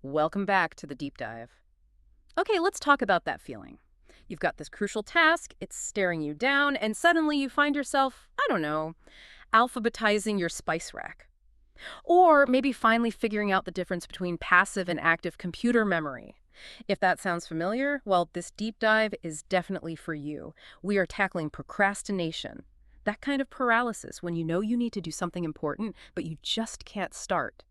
Welcome back to the deep dive. Okay, let's talk about that feeling. You've got this crucial task, it's staring you down, and suddenly you find yourself, I don't know, alphabetizing your spice rack. Or maybe finally figuring out the difference between passive and active computer memory. If that sounds familiar, well, this deep dive is definitely for you. We are tackling procrastination. That kind of paralysis when you know you need to do something important, but you just can't start.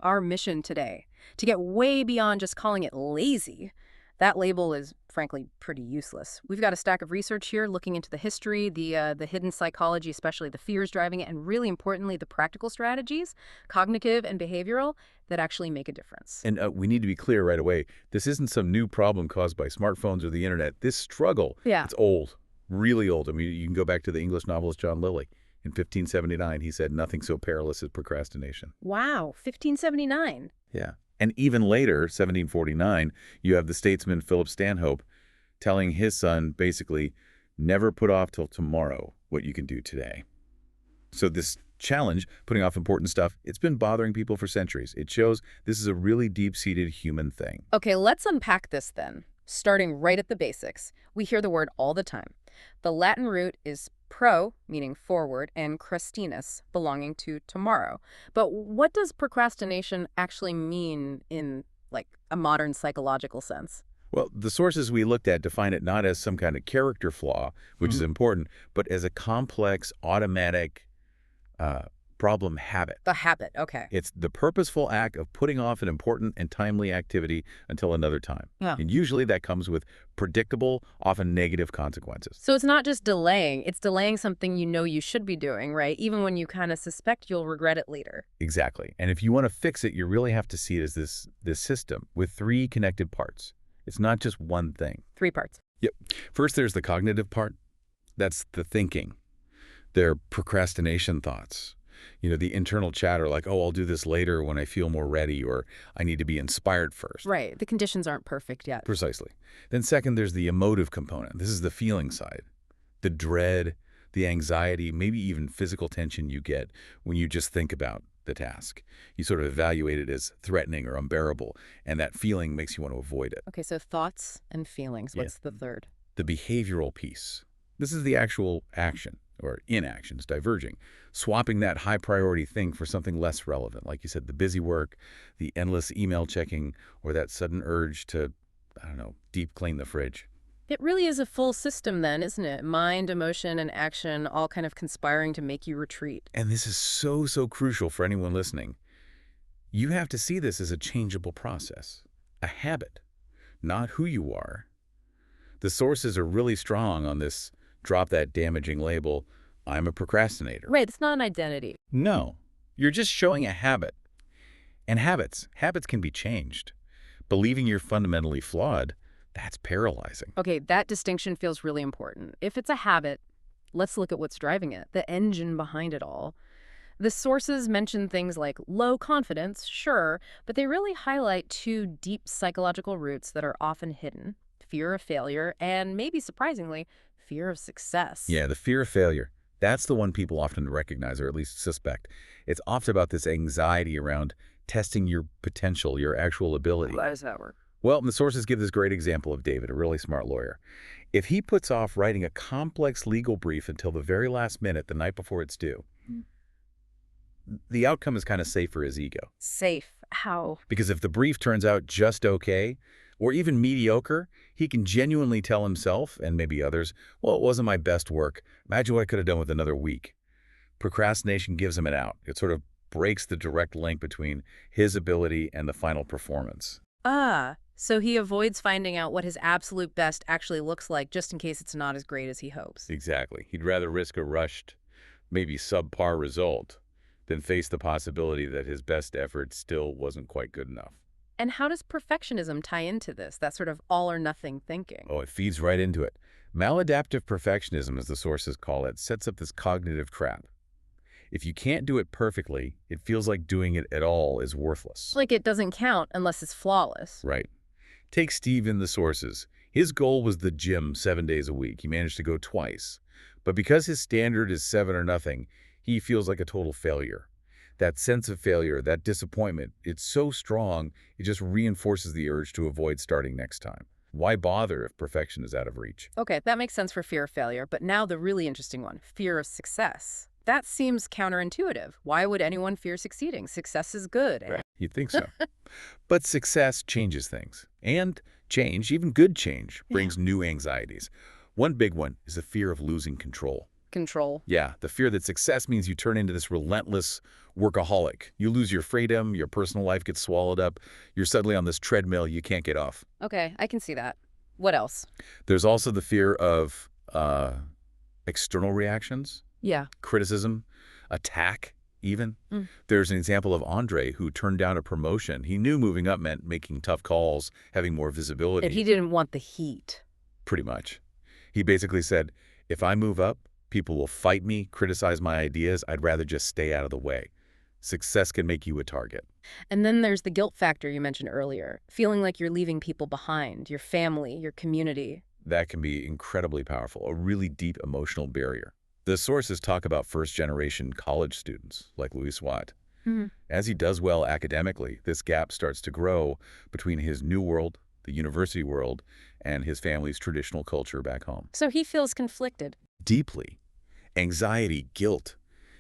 Our mission today, to get way beyond just calling it lazy. That label is, frankly, pretty useless. We've got a stack of research here looking into the history, the hidden psychology, especially the fears driving it, and really importantly, the practical strategies, cognitive and behavioral, that actually make a difference. And we need to be clear right away. This isn't some new problem caused by smartphones or the internet. This struggle, it's old, really old. I mean, you can go back to the English novelist John Lilly. In 1579, he said, "Nothing so perilous as procrastination." Wow, 1579. Yeah. And even later, 1749, you have the statesman Philip Stanhope telling his son, basically, never put off till tomorrow what you can do today. So this challenge, putting off important stuff, it's been bothering people for centuries. It shows this is a really deep-seated human thing. Okay, let's unpack this then. Starting right at the basics. We hear the word all the time. The Latin root is pro, meaning forward, and crastinus, belonging to tomorrow. But what does procrastination actually mean in, like, a modern psychological sense? Well, the sources we looked at define it not as some kind of character flaw, which is important, but as a complex, automatic problem habit. The habit, okay. It's the purposeful act of putting off an important and timely activity until another time. Yeah. And usually that comes with predictable, often negative consequences. So it's not just delaying, it's delaying something you know you should be doing, right? Even when you kind of suspect you'll regret it later. Exactly. And if you want to fix it, you really have to see it as this system with three connected parts. It's not just one thing. 3 parts. Yep. First, there's the cognitive part. That's the thinking. Their procrastination thoughts. You know, the internal chatter like, oh, I'll do this later when I feel more ready, or I need to be inspired first. Right. The conditions aren't perfect yet. Precisely. Then second, there's the emotive component. This is the feeling side. The dread, the anxiety, maybe even physical tension you get when you just think about the task. You sort of evaluate it as threatening or unbearable, and that feeling makes you want to avoid it. Okay, so thoughts and feelings. What's the third? The behavioral piece. This is the actual action, or inactions, diverging, swapping that high-priority thing for something less relevant. Like you said, the busy work, the endless email checking, or that sudden urge to, I don't know, deep clean the fridge. It really is a full system then, isn't it? Mind, emotion, and action all kind of conspiring to make you retreat. And this is so crucial for anyone listening. You have to see this as a changeable process, a habit, not who you are. The sources are really strong on this drop that damaging label, I'm a procrastinator. Right, it's not an identity. No, you're just showing a habit. And habits can be changed. Believing you're fundamentally flawed, that's paralyzing. Okay, that distinction feels really important. If it's a habit, let's look at what's driving it, the engine behind it all. The sources mention things like low confidence, sure, but they really highlight 2 deep psychological roots that are often hidden: fear of failure and, maybe surprisingly, fear of success. Yeah, the fear of failure. That's the one people often recognize, or at least suspect. It's often about this anxiety around testing your potential, your actual ability. How does that work? Well, the sources give this great example of David, a really smart lawyer. If he puts off writing a complex legal brief until the very last minute, the night before it's due, the outcome is kind of safe for his ego. Safe? How? Because if the brief turns out just okay, or even mediocre, he can genuinely tell himself, and maybe others, well, it wasn't my best work. Imagine what I could have done with another week. Procrastination gives him an out. It sort of breaks the direct link between his ability and the final performance. So he avoids finding out what his absolute best actually looks like just in case it's not as great as he hopes. Exactly. He'd rather risk a rushed, maybe subpar result than face the possibility that his best effort still wasn't quite good enough. And how does perfectionism tie into this, that sort of all-or-nothing thinking? Oh, it feeds right into it. Maladaptive perfectionism, as the sources call it, sets up this cognitive trap. If you can't do it perfectly, it feels like doing it at all is worthless. Like it doesn't count unless it's flawless. Right. Take Steve in the sources. His goal was the gym 7 days a week. He managed to go twice. But because his standard is 7 or nothing, he feels like a total failure. That sense of failure, that disappointment, it's so strong, it just reinforces the urge to avoid starting next time. Why bother if perfection is out of reach? Okay, that makes sense for fear of failure, but now the really interesting one, fear of success. That seems counterintuitive. Why would anyone fear succeeding? Success is good. Right. You'd think so. But success changes things. And change, even good change, brings new anxieties. One big one is the fear of losing control. Control. Yeah, the fear that success means you turn into this relentless workaholic. You lose your freedom, your personal life gets swallowed up, you're suddenly on this treadmill you can't get off. Okay, I can see that. What else? There's also the fear of external reactions, Yeah. criticism, attack even. Mm. There's an example of Andre who turned down a promotion. He knew moving up meant making tough calls, having more visibility. And he didn't want the heat. Pretty much. He basically said, if I move up, people will fight me, criticize my ideas. I'd rather just stay out of the way. Success can make you a target. And then there's the guilt factor you mentioned earlier, feeling like you're leaving people behind, your family, your community. That can be incredibly powerful, a really deep emotional barrier. The sources talk about first-generation college students, like Louis Watt. As he does well academically, this gap starts to grow between his new world, the university world, and his family's traditional culture back home. So he feels conflicted. Deeply. Anxiety, guilt,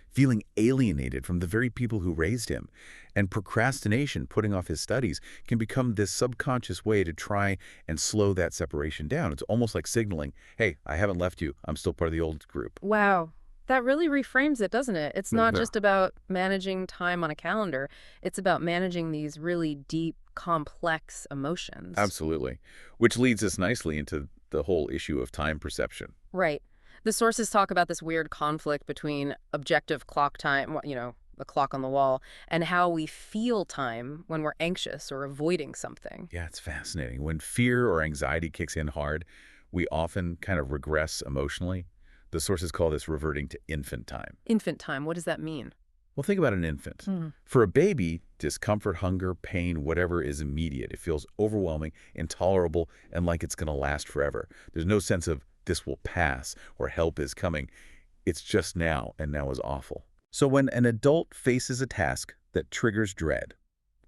feeling alienated from the very people who raised him. And procrastination, putting off his studies, can become this subconscious way to try and slow that separation down. It's almost like signaling, hey, I haven't left you. I'm still part of the old group. Wow. That really reframes it, doesn't it? It's not just about managing time on a calendar. It's about managing these really deep, complex emotions. Absolutely. Which leads us nicely into the whole issue of time perception. Right. The sources talk about this weird conflict between objective clock time, the clock on the wall, and how we feel time when we're anxious or avoiding something. Yeah, it's fascinating. When fear or anxiety kicks in hard, we often kind of regress emotionally. The sources call this reverting to infant time. Infant time, what does that mean? Well, think about an infant. For a baby, discomfort, hunger, pain, whatever is immediate. It feels overwhelming, intolerable, and like it's going to last forever. There's no sense of this will pass or help is coming. It's just now, and now is awful. So when an adult faces a task that triggers dread,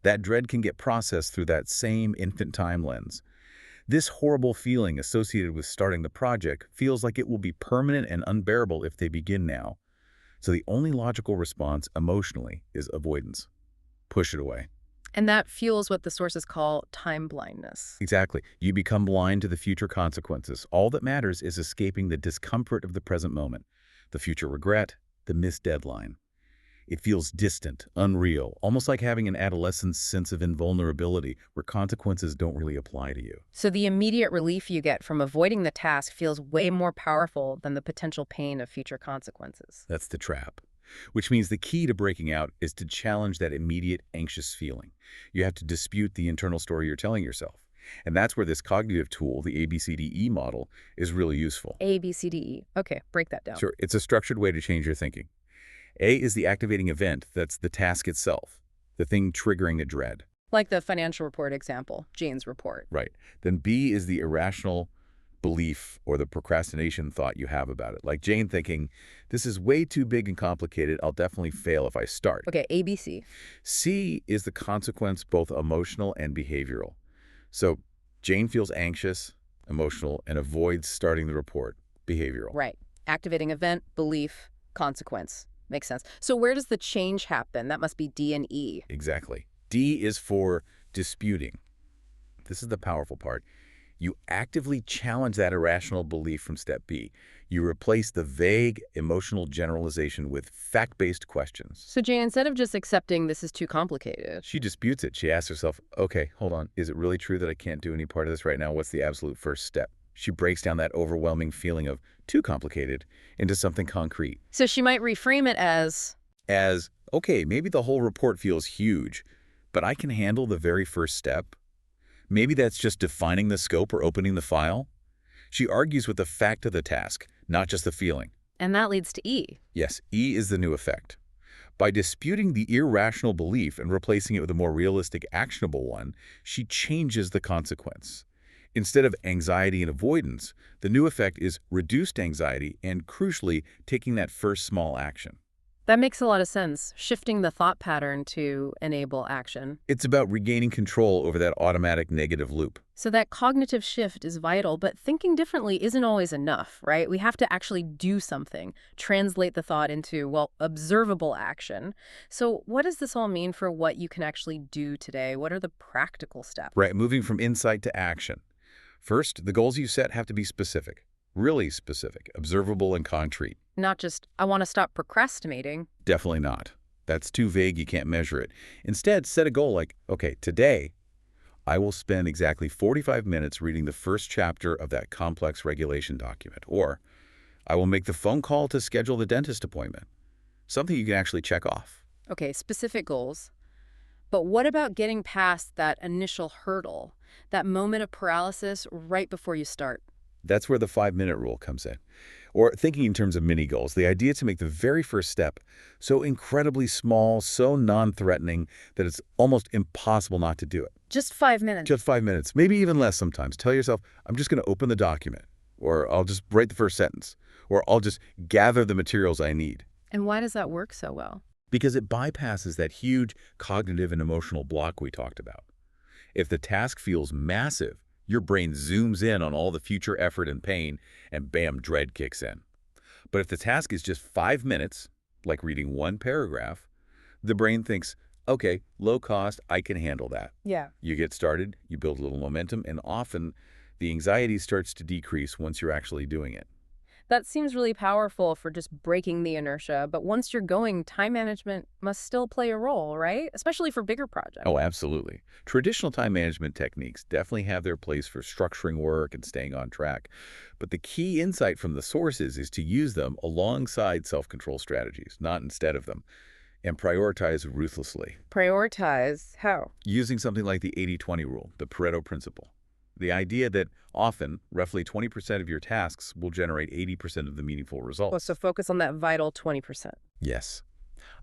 that dread can get processed through that same infant time lens. This horrible feeling associated with starting the project feels like it will be permanent and unbearable if they begin now. So the only logical response emotionally is avoidance. Push it away. And that fuels what the sources call time blindness. Exactly. You become blind to the future consequences. All that matters is escaping the discomfort of the present moment, the future regret, the missed deadline. It feels distant, unreal, almost like having an adolescent's sense of invulnerability where consequences don't really apply to you. So the immediate relief you get from avoiding the task feels way more powerful than the potential pain of future consequences. That's the trap. Which means the key to breaking out is to challenge that immediate anxious feeling. You have to dispute the internal story you're telling yourself. And that's where this cognitive tool, the ABCDE model, is really useful. ABCDE. Okay, break that down. Sure, it's a structured way to change your thinking. A is the activating event. That's the task itself, the thing triggering the dread. Like the financial report example, Jane's report. Right. Then B is the irrational belief or the procrastination thought you have about it. Like Jane thinking, this is way too big and complicated. I'll definitely fail if I start. Okay, ABC. C is the consequence, both emotional and behavioral. So Jane feels anxious, emotional, and avoids starting the report, behavioral. Right. Activating event, belief, consequence. Makes sense. So where does the change happen? That must be D and E. Exactly. D is for disputing. This is the powerful part. You actively challenge that irrational belief from step B. You replace the vague emotional generalization with fact-based questions. So Jane, instead of just accepting this is too complicated, She disputes it. She asks herself, okay, hold on. Is it really true that I can't do any part of this right now? What's the absolute first step? She breaks down that overwhelming feeling of too complicated into something concrete. so she might reframe it as, Okay, maybe the whole report feels huge, but I can handle the very first step. Maybe that's just defining the scope or opening the file. She argues with the fact of the task, not just the feeling. and that leads to E. Yes, E is the new effect. By disputing the irrational belief and replacing it with a more realistic, actionable one, she changes the consequence. Instead of anxiety and avoidance, the new effect is reduced anxiety and, crucially, taking that first small action. That makes a lot of sense, shifting the thought pattern to enable action. It's about regaining control over that automatic negative loop. So that cognitive shift is vital, but thinking differently isn't always enough, right? We have to actually do something, translate the thought into, well, observable action. So what does this all mean for what you can actually do today? What are the practical steps? Right, moving from insight to action. First, the goals you set have to be specific, really specific, observable and concrete. Not just, I want to stop procrastinating. Definitely not. That's too vague, you can't measure it. Instead, set a goal like, okay, today, I will spend exactly 45 minutes reading the first chapter of that complex regulation document. Or, I will make the phone call to schedule the dentist appointment. Something you can actually check off. Okay, specific goals. But what about getting past that initial hurdle, that moment of paralysis right before you start? That's where the 5-minute rule comes in. Or thinking in terms of mini goals, the idea to make the very first step so incredibly small, so non-threatening that it's almost impossible not to do it. Just 5 minutes. Just 5 minutes, maybe even less sometimes. Tell yourself, I'm just going to open the document, or I'll just write the first sentence, or I'll just gather the materials I need. And why does that work so well? Because it bypasses that huge cognitive and emotional block we talked about. If the task feels massive, your brain zooms in on all the future effort and pain, and bam, dread kicks in. But if the task is just 5 minutes, like reading one paragraph, the brain thinks, okay, low cost, I can handle that. Yeah. You get started, you build a little momentum, and often the anxiety starts to decrease once you're actually doing it. That seems really powerful for just breaking the inertia, but once you're going, time management must still play a role, right? Especially for bigger projects. Oh, absolutely. Traditional time management techniques definitely have their place for structuring work and staying on track. But the key insight from the sources is to use them alongside self-control strategies, not instead of them, and prioritize ruthlessly. Prioritize? How? Using something like the 80-20 rule, the Pareto principle. The idea that often, roughly 20% of your tasks will generate 80% of the meaningful results. Oh, so focus on that vital 20%. Yes.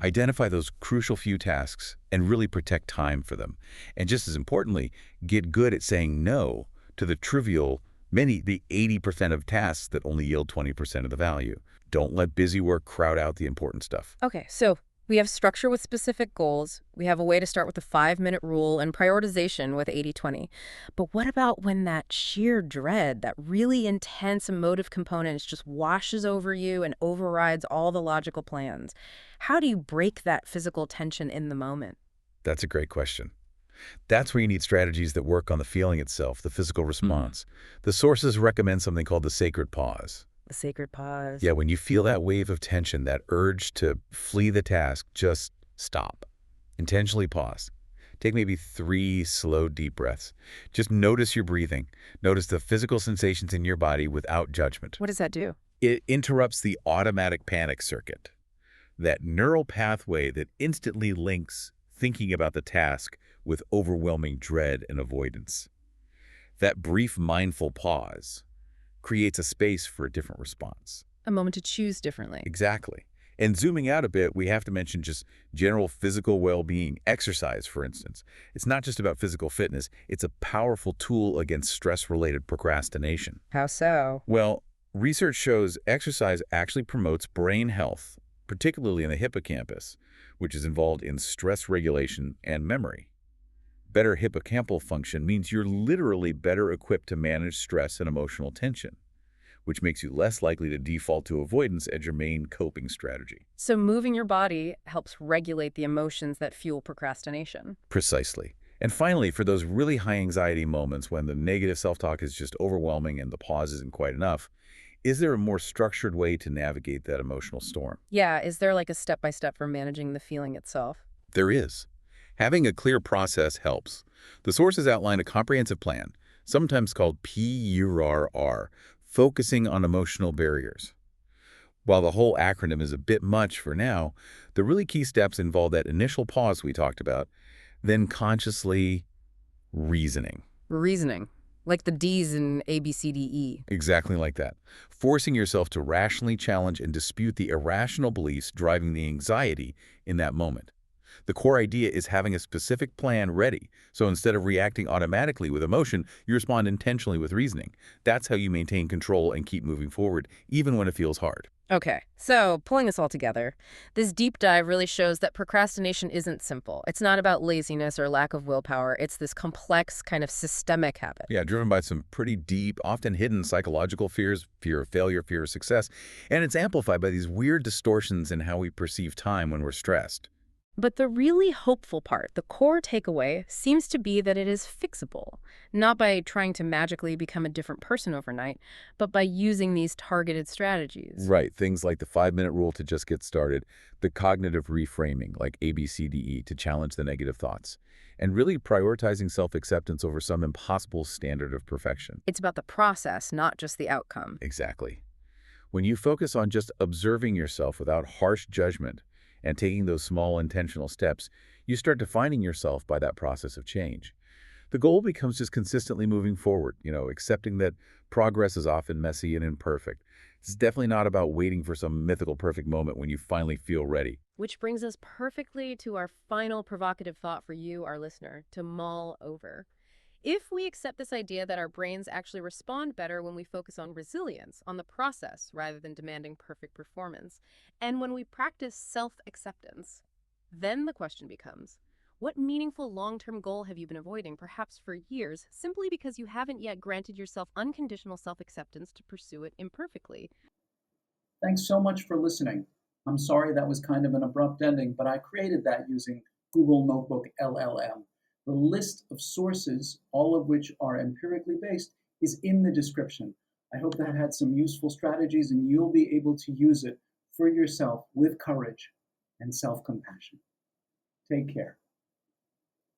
Identify those crucial few tasks and really protect time for them. And just as importantly, get good at saying no to the trivial, the 80% of tasks that only yield 20% of the value. Don't let busy work crowd out the important stuff. Okay, so we have structure with specific goals. We have a way to start with the 5-minute rule and prioritization with 80-20. But what about when that sheer dread, that really intense emotive component just washes over you and overrides all the logical plans? How do you break that physical tension in the moment? That's a great question. That's where you need strategies that work on the feeling itself, the physical response. The sources recommend something called the sacred pause. The sacred pause. Yeah, when you feel that wave of tension, that urge to flee the task, just stop. Intentionally pause. Take maybe 3 slow, deep breaths. Just notice your breathing. Notice the physical sensations in your body without judgment. What does that do? It interrupts the automatic panic circuit, that neural pathway that instantly links thinking about the task with overwhelming dread and avoidance. That brief mindful pause creates a space for a different response. A moment to choose differently. Exactly. And zooming out a bit, we have to mention just general physical well-being. Exercise, for instance. It's not just about physical fitness. It's a powerful tool against stress-related procrastination. How so? Well, research shows exercise actually promotes brain health, particularly in the hippocampus, which is involved in stress regulation and memory. Better hippocampal function means you're literally better equipped to manage stress and emotional tension, which makes you less likely to default to avoidance as your main coping strategy. So moving your body helps regulate the emotions that fuel procrastination. Precisely. And finally, for those really high anxiety moments when the negative self-talk is just overwhelming and the pause isn't quite enough, is there a more structured way to navigate that emotional storm? Yeah, is there like a step-by-step for managing the feeling itself? There is. Having a clear process helps. The sources outline a comprehensive plan, sometimes called PURR, focusing on emotional barriers. While the whole acronym is a bit much for now, the really key steps involve that initial pause we talked about, then consciously reasoning. Reasoning. Like the D's in A, B, C, D, E. Exactly like that. Forcing yourself to rationally challenge and dispute the irrational beliefs driving the anxiety in that moment. The core idea is having a specific plan ready. So instead of reacting automatically with emotion, you respond intentionally with reasoning. That's how you maintain control and keep moving forward, even when it feels hard. Okay, so pulling this all together, this deep dive really shows that procrastination isn't simple. It's not about laziness or lack of willpower. It's this complex, kind of systemic habit. Yeah, driven by some pretty deep, often hidden psychological fears, fear of failure, fear of success, and it's amplified by these weird distortions in how we perceive time when we're stressed. But the really hopeful part, the core takeaway, seems to be that it is fixable, not by trying to magically become a different person overnight, but by using these targeted strategies. Right, things like the 5-minute rule to just get started, the cognitive reframing, like ABCDE, to challenge the negative thoughts, and really prioritizing self-acceptance over some impossible standard of perfection. It's about the process, not just the outcome. Exactly. When you focus on just observing yourself without harsh judgment and taking those small intentional steps, you start defining yourself by that process of change. The goal becomes just consistently moving forward, accepting that progress is often messy and imperfect. It's definitely not about waiting for some mythical perfect moment when you finally feel ready. Which brings us perfectly to our final provocative thought for you, our listener, to mull over. If we accept this idea that our brains actually respond better when we focus on resilience, on the process, rather than demanding perfect performance, and when we practice self-acceptance, then the question becomes, what meaningful long-term goal have you been avoiding, perhaps for years, simply because you haven't yet granted yourself unconditional self-acceptance to pursue it imperfectly? Thanks so much for listening. I'm sorry that was kind of an abrupt ending, but I created that using Google Notebook LLM. The list of sources, all of which are empirically based, is in the description. I hope that had some useful strategies and you'll be able to use it for yourself with courage and self compassion. Take care.